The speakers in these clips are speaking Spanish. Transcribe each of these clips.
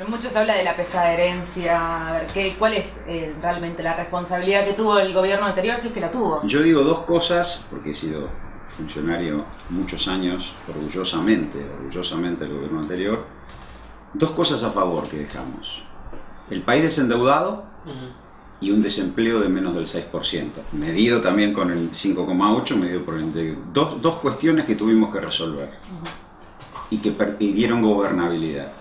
Pero mucho se habla de la pesada herencia. A ver, ¿cuál es realmente la responsabilidad que tuvo el gobierno anterior, si es que la tuvo? Yo digo dos cosas, porque he sido funcionario muchos años, orgullosamente del gobierno anterior. Dos cosas a favor que dejamos. El país desendeudado y un desempleo de menos del 6%, medido también con el 5,8%, medido por el... Dos cuestiones que tuvimos que resolver y que dieron gobernabilidad.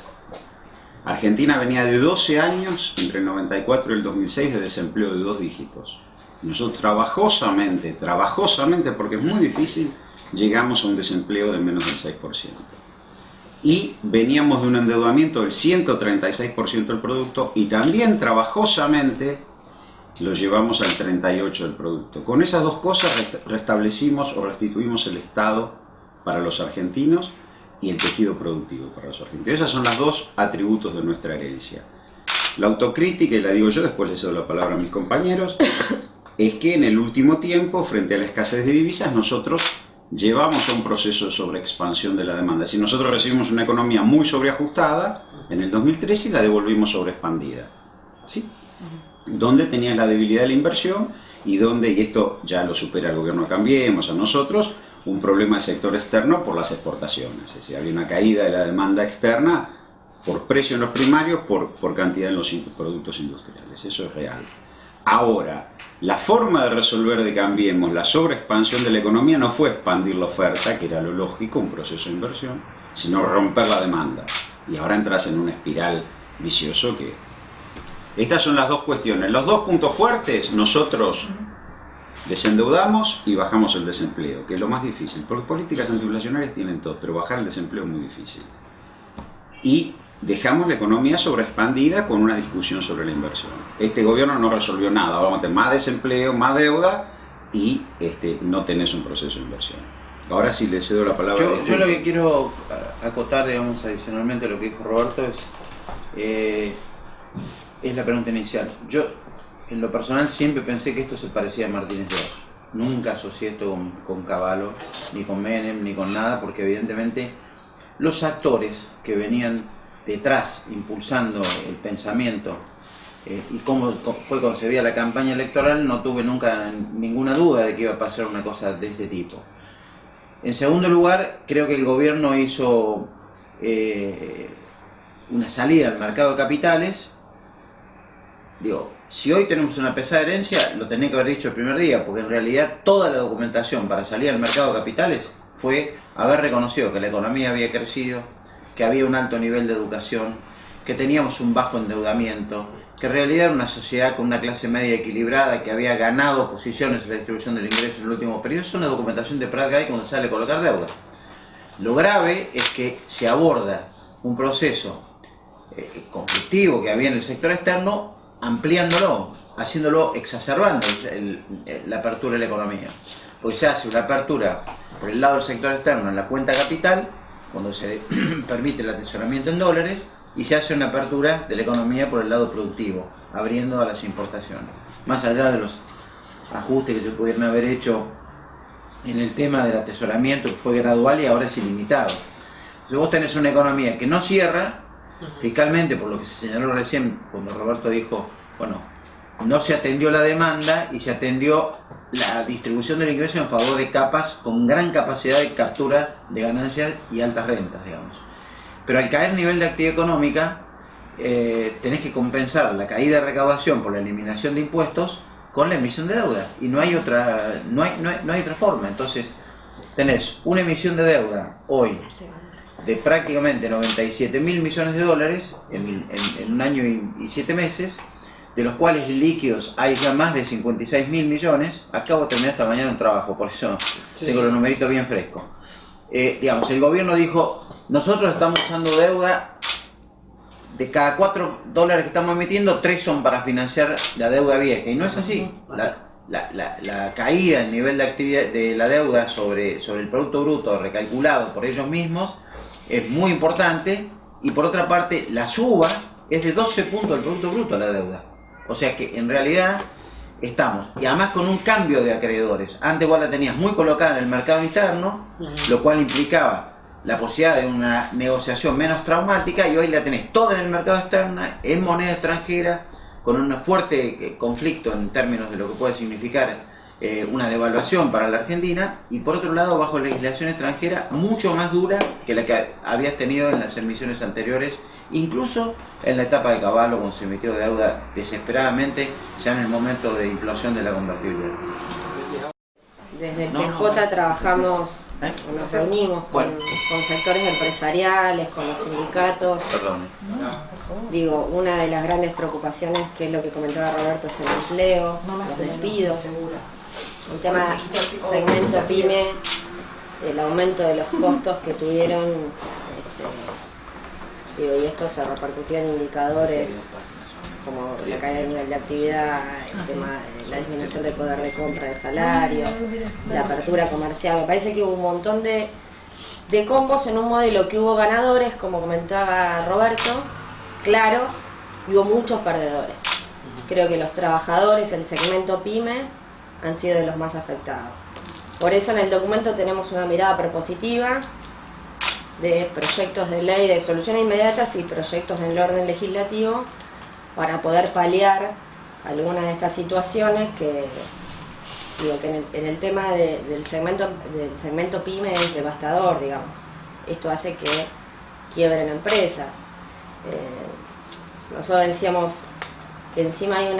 Argentina venía de 12 años, entre el 94 y el 2006, de desempleo de 2 dígitos. Nosotros trabajosamente, porque es muy difícil, llegamos a un desempleo de menos del 6%. Y veníamos de un endeudamiento del 136% del producto y también trabajosamente lo llevamos al 38% del producto. Con esas dos cosas restablecimos o restituimos el Estado para los argentinos y el tejido productivo para los argentinos. Esos son los dos atributos de nuestra herencia. La autocrítica, y la digo yo, después le cedo la palabra a mis compañeros, es que en el último tiempo, frente a la escasez de divisas, nosotros llevamos a un proceso de sobreexpansión de la demanda. Si nosotros recibimos una economía muy sobreajustada en el 2013 y la devolvimos sobreexpandida, ¿sí? Donde tenía la debilidad de la inversión y donde, y esto ya lo supera el gobierno de Cambiemos, a nosotros, un problema de sector externo por las exportaciones. Es decir, había una caída de la demanda externa por precio en los primarios, por cantidad en los productos industriales. Eso es real. Ahora, la forma de resolver de Cambiemos la sobreexpansión de la economía no fue expandir la oferta, que era lo lógico, un proceso de inversión, sino romper la demanda. Y ahora entras en una espiral vicioso que... Estas son las dos cuestiones. Los dos puntos fuertes, nosotros desendeudamos y bajamos el desempleo, que es lo más difícil, porque políticas antiinflacionarias tienen todo, pero bajar el desempleo es muy difícil. Y dejamos la economía sobreexpandida con una discusión sobre la inversión. Este gobierno no resolvió nada, vamos a tener más desempleo, más deuda y no tenés un proceso de inversión. Ahora sí le cedo la palabra. Yo lo que quiero acotar, digamos, adicionalmente a lo que dijo Roberto es la pregunta inicial. Yo, en lo personal, siempre pensé que esto se parecía a Martínez de Oz. Nunca asocié esto con Cavallo, ni con Menem, ni con nada, porque evidentemente los actores que venían detrás, impulsando el pensamiento y cómo fue concebida la campaña electoral, no tuve nunca ninguna duda de que iba a pasar una cosa de este tipo. En segundo lugar, creo que el gobierno hizo una salida al mercado de capitales. Digo, si hoy tenemos una pesada herencia, lo tenía que haber dicho el primer día, porque en realidad toda la documentación para salir al mercado de capitales fue haber reconocido que la economía había crecido, que había un alto nivel de educación, que teníamos un bajo endeudamiento, que en realidad era una sociedad con una clase media equilibrada, que había ganado posiciones en la distribución del ingreso en el último periodo. Es una documentación de Pratt Guy cuando sale a colocar deuda. Lo grave es que se aborda un proceso conflictivo que había en el sector externo, ampliándolo, haciéndolo, exacerbando la apertura de la economía. Porque se hace una apertura por el lado del sector externo en la cuenta capital, cuando se permite el atesoramiento en dólares, y se hace una apertura de la economía por el lado productivo, abriendo a las importaciones. Más allá de los ajustes que se pudieran haber hecho en el tema del atesoramiento, que fue gradual y ahora es ilimitado. Entonces vos tenés una economía que no cierra fiscalmente, por lo que se señaló recién cuando Roberto dijo, bueno, no se atendió la demanda y se atendió la distribución del ingreso en favor de capas con gran capacidad de captura de ganancias y altas rentas, digamos. Pero al caer el nivel de actividad económica, tenés que compensar la caída de recaudación por la eliminación de impuestos con la emisión de deuda, y no hay otra forma. Entonces tenés una emisión de deuda hoy de prácticamente 97.000 millones de dólares en un año y 7 meses, de los cuales líquidos hay ya más de 56.000 millones. Acabo de terminar esta mañana un trabajo, por eso tengo los numeritos bien frescos. Digamos, el gobierno dijo, nosotros estamos usando deuda, de cada 4 dólares que estamos emitiendo, 3 son para financiar la deuda vieja, y no es así. La caída en nivel de actividad de la deuda sobre el Producto Bruto recalculado por ellos mismos es muy importante, y por otra parte la suba es de 12 puntos del Producto Bruto a la deuda. O sea que en realidad estamos, y además con un cambio de acreedores. Antes igual la tenías muy colocada en el mercado interno, lo cual implicaba la posibilidad de una negociación menos traumática, y hoy la tenés toda en el mercado externo, en moneda extranjera, con un fuerte conflicto en términos de lo que puede significar una devaluación para la Argentina, y por otro lado bajo legislación extranjera mucho más dura que la que habías tenido en las emisiones anteriores, incluso en la etapa de Cavallo, cuando se emitió deuda desesperadamente ya en el momento de implosión de la convertibilidad. Desde el PJ trabajamos, nos reunimos con sectores empresariales, con los sindicatos. Perdón. Digo, una de las grandes preocupaciones, que es lo que comentaba Roberto, es el empleo, los despidos. El tema segmento PYME, el aumento de los costos que tuvieron, y esto se repercutió en indicadores como la caída del nivel de actividad, el tema de la disminución del poder de compra de salarios, la apertura comercial. Me parece que hubo un montón de combos en un modelo que hubo ganadores, como comentaba Roberto, claros, y hubo muchos perdedores. Creo que los trabajadores, el segmento PYME, han sido de los más afectados. Por eso en el documento tenemos una mirada propositiva de proyectos de ley de soluciones inmediatas y proyectos en el orden legislativo para poder paliar algunas de estas situaciones que, digo, que en el tema del segmento PYME es devastador, digamos. Esto hace que quiebren empresas. Nosotros decíamos que encima hay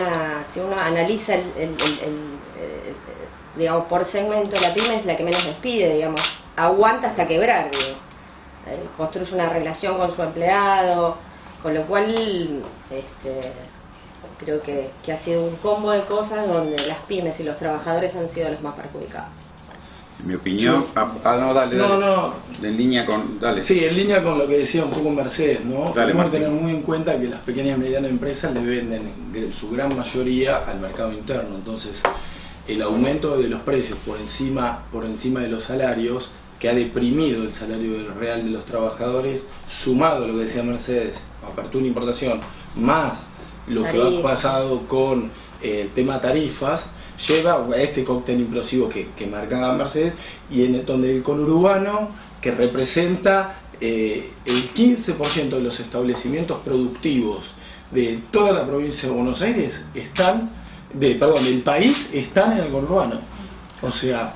si uno analiza digamos, por segmento, la PYME es la que menos despide, digamos, aguanta hasta quebrar, digo. Construye una relación con su empleado, con lo cual creo que ha sido un combo de cosas donde las pymes y los trabajadores han sido los más perjudicados. En mi opinión, dale. En línea con, dale. Sí, en línea con lo que decía un poco Mercedes, ¿no? Dale, Tenemos que Martín. tener muy en cuenta que las pequeñas y medianas empresas le venden su gran mayoría al mercado interno. Entonces, el aumento de los precios por encima de los salarios, que ha deprimido el salario real de los trabajadores, sumado a lo que decía Mercedes, apertura e importación, más lo que ha pasado con el tema tarifas, lleva a este cóctel implosivo que marcaba Mercedes, y donde el conurbano, que representa el 15% de los establecimientos productivos de toda la provincia de Buenos Aires, del país, están en el conurbano. O sea,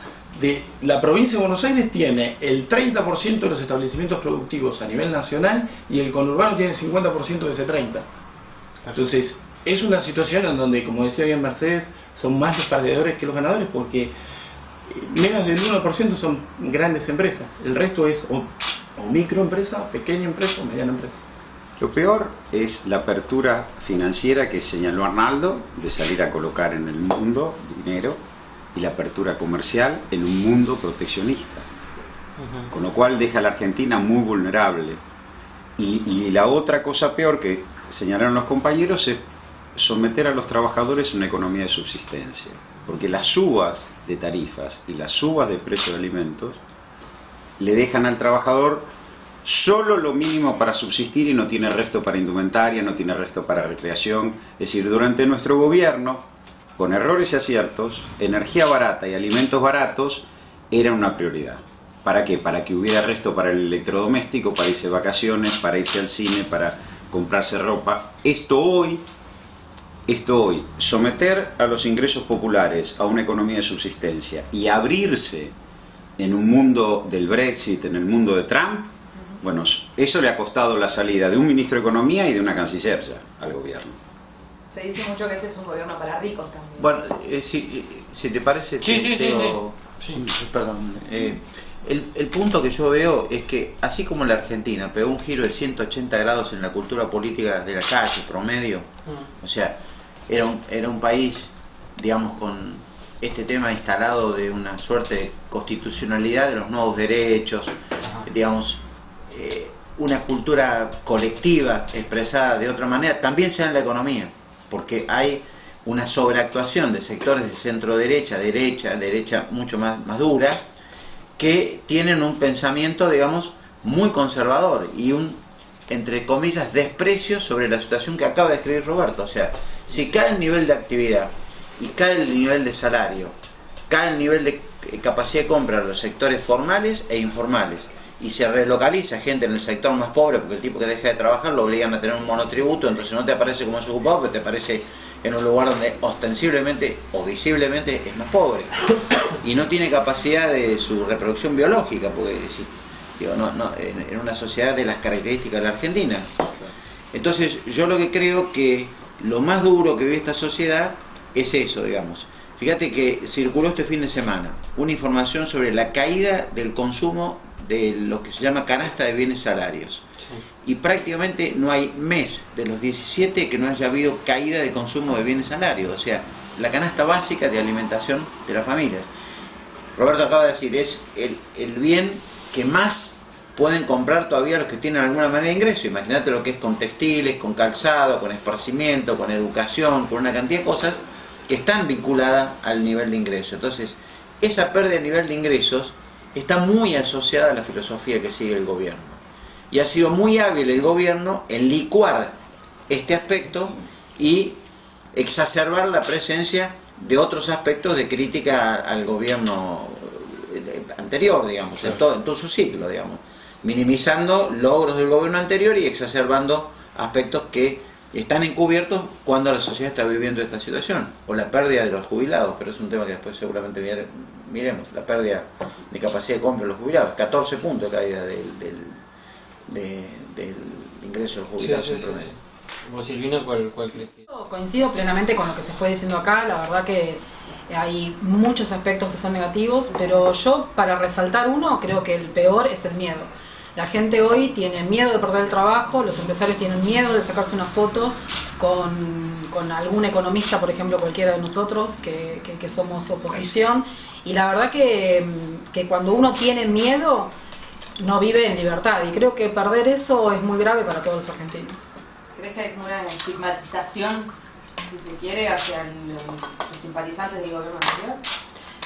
la provincia de Buenos Aires tiene el 30% de los establecimientos productivos a nivel nacional, y el conurbano tiene el 50% de ese 30%. Entonces, es una situación en donde, como decía bien Mercedes, son más los perdedores que los ganadores, porque menos del 1% son grandes empresas. El resto es o microempresa, pequeña empresa o mediana empresa. Lo peor es la apertura financiera que señaló Arnaldo, de salir a colocar en el mundo dinero, y la apertura comercial en un mundo proteccionista. Con lo cual deja a la Argentina muy vulnerable. Y la otra cosa peor que señalaron los compañeros es someter a los trabajadores a una economía de subsistencia. Porque las subas de tarifas y las subas de precio de alimentos le dejan al trabajador solo lo mínimo para subsistir, y no tiene resto para indumentaria, no tiene resto para recreación. Es decir, durante nuestro gobierno, con errores y aciertos, energía barata y alimentos baratos eran una prioridad. ¿Para qué? Para que hubiera resto para el electrodoméstico, para irse de vacaciones, para irse al cine, para comprarse ropa. Esto hoy, someter a los ingresos populares a una economía de subsistencia y abrirse en un mundo del Brexit, en el mundo de Trump, bueno, eso le ha costado la salida de un ministro de Economía y de una canciller ya al gobierno. Se dice mucho que este es un gobierno para ricos también. Bueno, si te parece... Perdón. El punto que yo veo es que, así como la Argentina pegó un giro de 180 grados en la cultura política de la calle promedio, o sea, era un país, digamos, con este tema instalado de una suerte de constitucionalidad de los nuevos derechos, digamos, una cultura colectiva expresada de otra manera, también sea en la economía, porque hay una sobreactuación de sectores de centro derecha mucho más dura, que tienen un pensamiento, digamos, muy conservador y un, entre comillas, desprecio sobre la situación que acaba de escribir Roberto. O sea, si cae el nivel de actividad y cae el nivel de salario, cae el nivel de capacidad de compra de los sectores formales e informales, y se relocaliza gente en el sector más pobre, porque el tipo que deja de trabajar lo obligan a tener un monotributo, entonces no te aparece como desocupado, pero te aparece en un lugar donde ostensiblemente o visiblemente es más pobre y no tiene capacidad de su reproducción biológica, porque digo, en una sociedad de las características de la Argentina. Entonces yo lo que creo que lo más duro que vive esta sociedad es eso, digamos. Fíjate que circuló este fin de semana una información sobre la caída del consumo de lo que se llama canasta de bienes salarios. Sí. Y prácticamente no hay mes de los 17 que no haya habido caída de consumo de bienes salarios, o sea, la canasta básica de alimentación de las familias. Roberto acaba de decir, es el bien que más pueden comprar todavía los que tienen alguna manera de ingreso. Imagínate lo que es con textiles, con calzado, con esparcimiento, con educación, con una cantidad de cosas que están vinculadas al nivel de ingreso. Entonces, esa pérdida de nivel de ingresos está muy asociada a la filosofía que sigue el gobierno. Y ha sido muy hábil el gobierno en licuar este aspecto y exacerbar la presencia de otros aspectos de crítica al gobierno anterior, digamos, en todo su ciclo, digamos, minimizando logros del gobierno anterior y exacerbando aspectos que están encubiertos cuando la sociedad está viviendo esta situación, o la pérdida de los jubilados, pero es un tema que después seguramente miremos, la pérdida de capacidad de compra de los jubilados, 14 puntos de caída del ingreso de los jubilados en promedio. ¿Vos, Silvina, cuál crees que...? Coincido plenamente con lo que se fue diciendo acá, la verdad que hay muchos aspectos que son negativos, pero yo, para resaltar uno, creo que el peor es el miedo. La gente hoy tiene miedo de perder el trabajo, los empresarios tienen miedo de sacarse una foto con algún economista, por ejemplo, cualquiera de nosotros, que somos oposición, y la verdad que cuando uno tiene miedo, no vive en libertad, y creo que perder eso es muy grave para todos los argentinos. ¿Crees que hay como una estigmatización, si se quiere, hacia los simpatizantes del gobierno anterior?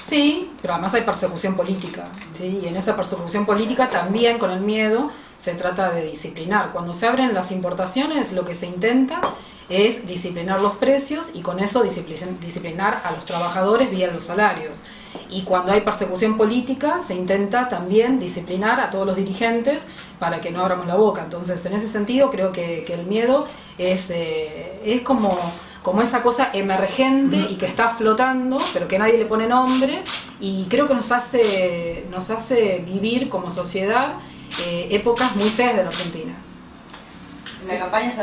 Sí, pero además hay persecución política, ¿sí? Y en esa persecución política también con el miedo se trata de disciplinar. Cuando se abren las importaciones, lo que se intenta es disciplinar los precios y con eso disciplinar a los trabajadores vía los salarios. Y cuando hay persecución política, se intenta también disciplinar a todos los dirigentes para que no abramos la boca. Entonces, en ese sentido, creo que el miedo es como esa cosa emergente y que está flotando, pero que nadie le pone nombre, y creo que nos hace vivir como sociedad épocas muy feas de la Argentina. En la campaña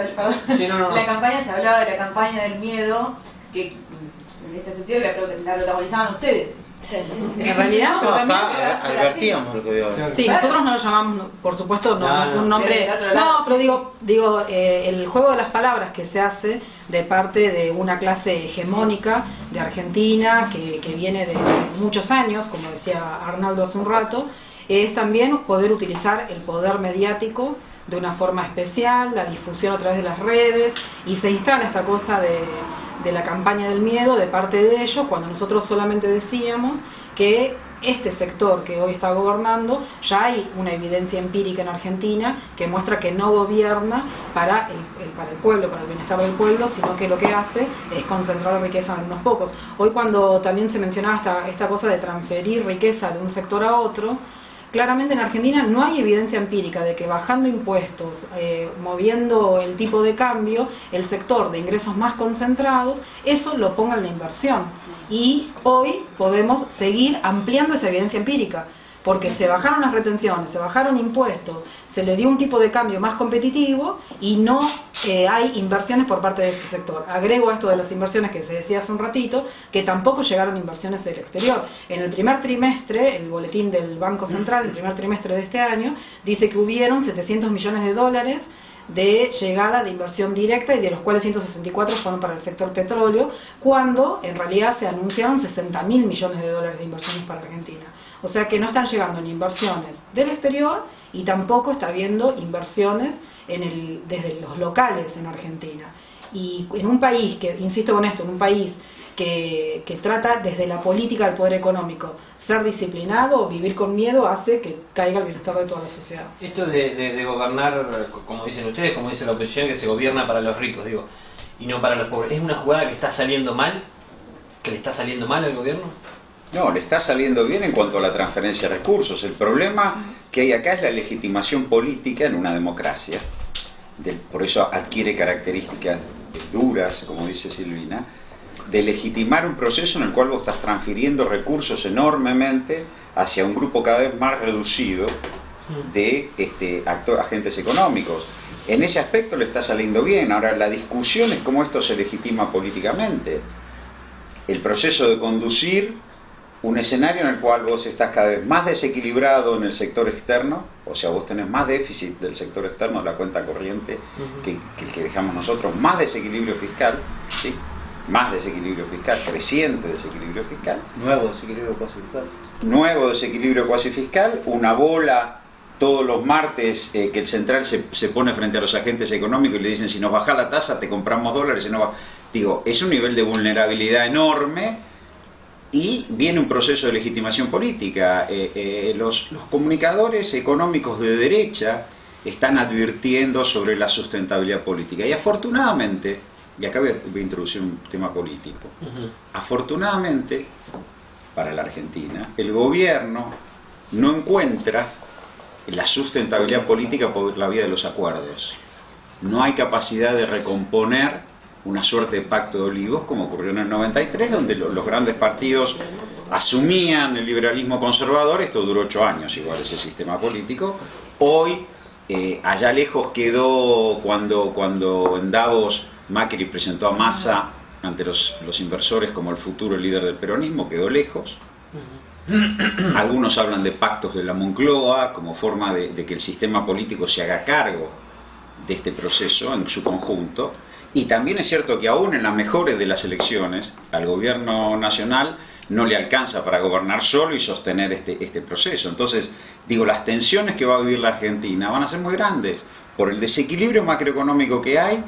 la campaña se hablaba de la campaña del miedo, que en este sentido la protagonizaban ustedes. Sí. En realidad, no, acá advertíamos lo que vio. Sí, nosotros no lo llamamos, por supuesto, no es un nombre. No, pero digo, el juego de las palabras que se hace de parte de una clase hegemónica de Argentina que viene de muchos años, como decía Arnaldo hace un rato, es también poder utilizar el poder mediático de una forma especial, la difusión a través de las redes, y se instala esta cosa de la campaña del miedo de parte de ellos, cuando nosotros solamente decíamos que este sector que hoy está gobernando, ya hay una evidencia empírica en Argentina que muestra que no gobierna para el pueblo, para el bienestar del pueblo, sino que lo que hace es concentrar la riqueza en unos pocos. Hoy, cuando también se mencionaba esta cosa de transferir riqueza de un sector a otro, claramente en Argentina no hay evidencia empírica de que bajando impuestos, moviendo el tipo de cambio, el sector de ingresos más concentrados, eso lo ponga en la inversión. Y hoy podemos seguir ampliando esa evidencia empírica, porque se bajaron las retenciones, se bajaron impuestos, se le dio un tipo de cambio más competitivo y no hay inversiones por parte de ese sector. Agrego a esto de las inversiones que se decía hace un ratito, que tampoco llegaron inversiones del exterior. En el primer trimestre, el boletín del Banco Central, el primer trimestre de este año, dice que hubieron 700 millones de dólares de llegada de inversión directa, y de los cuales 164 fueron para el sector petróleo, cuando en realidad se anunciaron 60.000 millones de dólares de inversiones para Argentina. O sea que no están llegando ni inversiones del exterior y tampoco está habiendo inversiones desde los locales en Argentina. Y en un país que, insisto con esto, en un país que trata desde la política del poder económico, ser disciplinado o vivir con miedo hace que caiga el bienestar de toda la sociedad. Esto de gobernar, como dicen ustedes, como dice la oposición, que se gobierna para los ricos, digo, y no para los pobres, ¿es una jugada que está saliendo mal? ¿Que le está saliendo mal al gobierno? No, le está saliendo bien en cuanto a la transferencia de recursos. El problema que hay acá es la legitimación política en una democracia. Por eso adquiere características duras, como dice Silvina, de legitimar un proceso en el cual vos estás transfiriendo recursos enormemente hacia un grupo cada vez más reducido de agentes económicos. En ese aspecto le está saliendo bien. Ahora, la discusión es cómo esto se legitima políticamente. El proceso de conducir un escenario en el cual vos estás cada vez más desequilibrado en el sector externo, o sea, vos tenés más déficit del sector externo, la cuenta corriente, que el que dejamos nosotros, más desequilibrio fiscal, ¿sí? Más desequilibrio fiscal, creciente desequilibrio fiscal. Nuevo desequilibrio cuasi fiscal. Nuevo desequilibrio cuasi fiscal, una bola todos los martes que el central se pone frente a los agentes económicos y le dicen: si nos baja la tasa te compramos dólares. Si no digo, es un nivel de vulnerabilidad enorme y viene un proceso de legitimación política. Los comunicadores económicos de derecha están advirtiendo sobre la sustentabilidad política y afortunadamente, y acá voy a introducir un tema político, afortunadamente para la Argentina el gobierno no encuentra la sustentabilidad política por la vía de los acuerdos. No hay capacidad de recomponer una suerte de pacto de olivos como ocurrió en el 93, donde los grandes partidos asumían el liberalismo conservador. Esto duró 8 años igual ese sistema político. Hoy allá lejos quedó cuando en Davos Macri presentó a Massa ante los inversores como el futuro líder del peronismo, quedó lejos. Algunos hablan de pactos de la Moncloa como forma de que el sistema político se haga cargo de este proceso en su conjunto. Y también es cierto que aún en las mejores de las elecciones al gobierno nacional no le alcanza para gobernar solo y sostener este proceso. Entonces, digo, las tensiones que va a vivir la Argentina van a ser muy grandes por el desequilibrio macroeconómico que hay,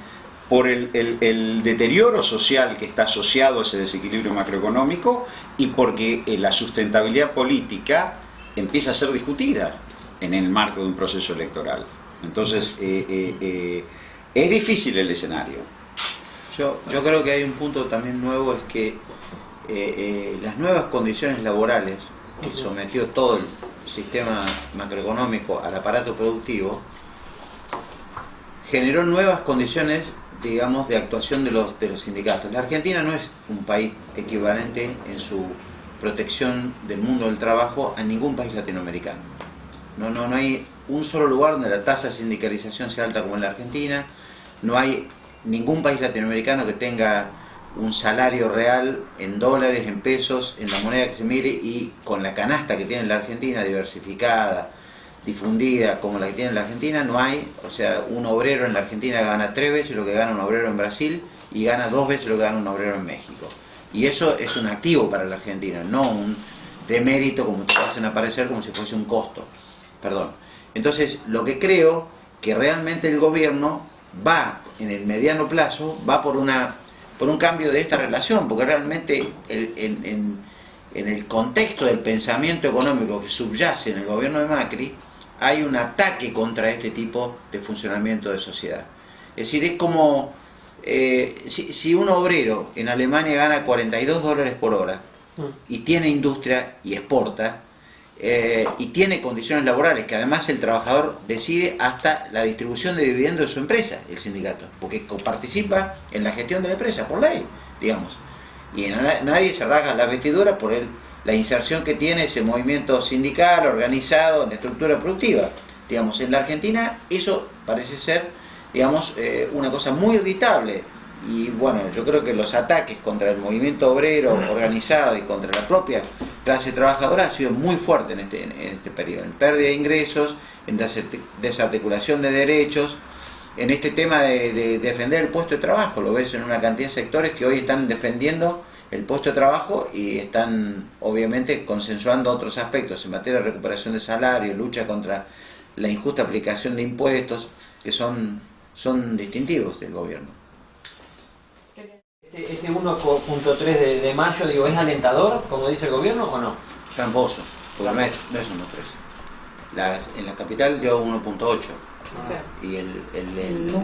por el deterioro social que está asociado a ese desequilibrio macroeconómico y porque la sustentabilidad política empieza a ser discutida en el marco de un proceso electoral. Entonces, es difícil el escenario. Yo creo que hay un punto también nuevo, es que las nuevas condiciones laborales que sometió todo el sistema macroeconómico al aparato productivo generó nuevas condiciones, digamos, de actuación de los sindicatos. La Argentina no es un país equivalente en su protección del mundo del trabajo a ningún país latinoamericano. No hay un solo lugar donde la tasa de sindicalización sea alta como en la Argentina. No hay ningún país latinoamericano que tenga un salario real en dólares, en pesos, en la moneda que se mire, y con la canasta que tiene la Argentina, diversificada, difundida como la que tiene la Argentina, no hay. O sea, un obrero en la Argentina gana 3 veces lo que gana un obrero en Brasil y gana 2 veces lo que gana un obrero en México. Y eso es un activo para la Argentina, no un demérito como te hacen aparecer, como si fuese un costo. Perdón. Entonces, lo que creo que realmente el gobierno va, en el mediano plazo, va por un cambio de esta relación, porque realmente en el contexto del pensamiento económico que subyace en el gobierno de Macri, hay un ataque contra este tipo de funcionamiento de sociedad. Es decir, es como si un obrero en Alemania gana $42 por hora y tiene industria y exporta, y tiene condiciones laborales que además el trabajador decide hasta la distribución de dividendos de su empresa, el sindicato, porque participa en la gestión de la empresa por ley, digamos, y nadie se rasga las vestiduras por la inserción que tiene ese movimiento sindical organizado en la estructura productiva. Digamos, en la Argentina eso parece ser, digamos, una cosa muy irritable. Y bueno, yo creo que los ataques contra el movimiento obrero organizado y contra la propia clase trabajadora ha sido muy fuerte en este periodo, en pérdida de ingresos, en desarticulación de derechos, en este tema de defender el puesto de trabajo. Lo ves en una cantidad de sectores que hoy están defendiendo el puesto de trabajo y están obviamente consensuando otros aspectos en materia de recuperación de salario, lucha contra la injusta aplicación de impuestos, que son distintivos del gobierno. Este 1.3 de mayo, digo, ¿es alentador, como dice el gobierno, o no? Tramposo, porque no es 1.3. En la capital dio 1.8. Y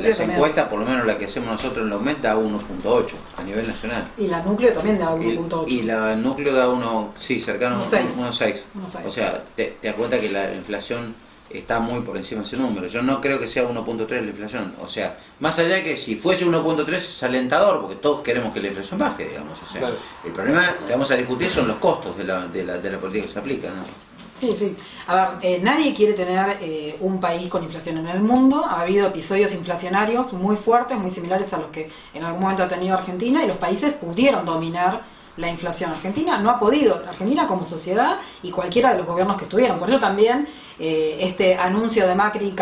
las encuestas, por lo menos la que hacemos nosotros en la UMED, da 1.8 a nivel nacional. Y la núcleo también da 1.8. Y la núcleo da cercano a 1.6. O sea, te das cuenta que la inflación está muy por encima de ese número. Yo no creo que sea 1.3 la inflación. O sea, más allá de que si fuese 1.3 es alentador, porque todos queremos que la inflación baje, digamos. O sea, claro. El problema que vamos a discutir son los costos de la política que se aplica, ¿no? Sí. A ver, nadie quiere tener un país con inflación en el mundo. Ha habido episodios inflacionarios muy fuertes, muy similares a los que en algún momento ha tenido Argentina, y los países pudieron dominar la inflación. Argentina no ha podido. Argentina como sociedad y cualquiera de los gobiernos que estuvieron. Por eso también este anuncio de Macri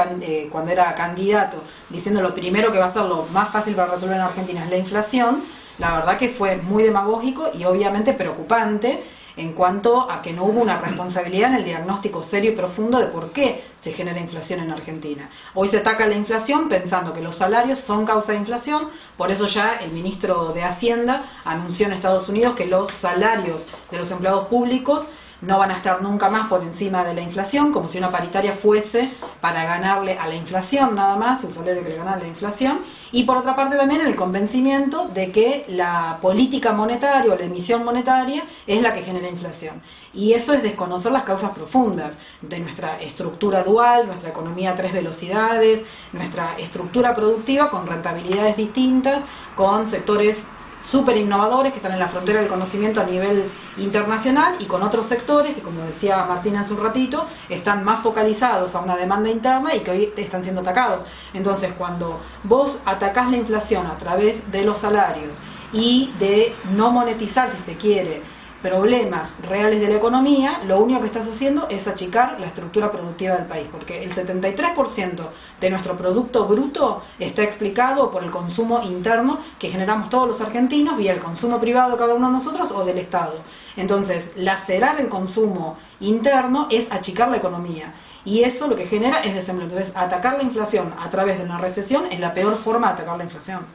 cuando era candidato, diciendo lo primero que va a ser lo más fácil para resolver en Argentina es la inflación, la verdad que fue muy demagógico y obviamente preocupante en cuanto a que no hubo una responsabilidad en el diagnóstico serio y profundo de por qué se genera inflación en Argentina. Hoy se ataca la inflación pensando que los salarios son causa de inflación, por eso ya el ministro de Hacienda anunció en Estados Unidos que los salarios de los empleados públicos no van a estar nunca más por encima de la inflación, como si una paritaria fuese para ganarle a la inflación nada más, el salario que le gana a la inflación, y por otra parte también el convencimiento de que la política monetaria o la emisión monetaria es la que genera inflación. Y eso es desconocer las causas profundas de nuestra estructura dual, nuestra economía a 3 velocidades, nuestra estructura productiva con rentabilidades distintas, con sectores súper innovadores que están en la frontera del conocimiento a nivel internacional y con otros sectores que, como decía Martina hace un ratito, están más focalizados a una demanda interna y que hoy están siendo atacados. Entonces, cuando vos atacás la inflación a través de los salarios y de no monetizar, si se quiere, problemas reales de la economía, lo único que estás haciendo es achicar la estructura productiva del país, porque el 73% de nuestro producto bruto está explicado por el consumo interno que generamos todos los argentinos vía el consumo privado de cada uno de nosotros o del Estado. Entonces, lacerar el consumo interno es achicar la economía, y eso lo que genera es desempleo. Entonces, atacar la inflación a través de una recesión es la peor forma de atacar la inflación.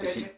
Sí.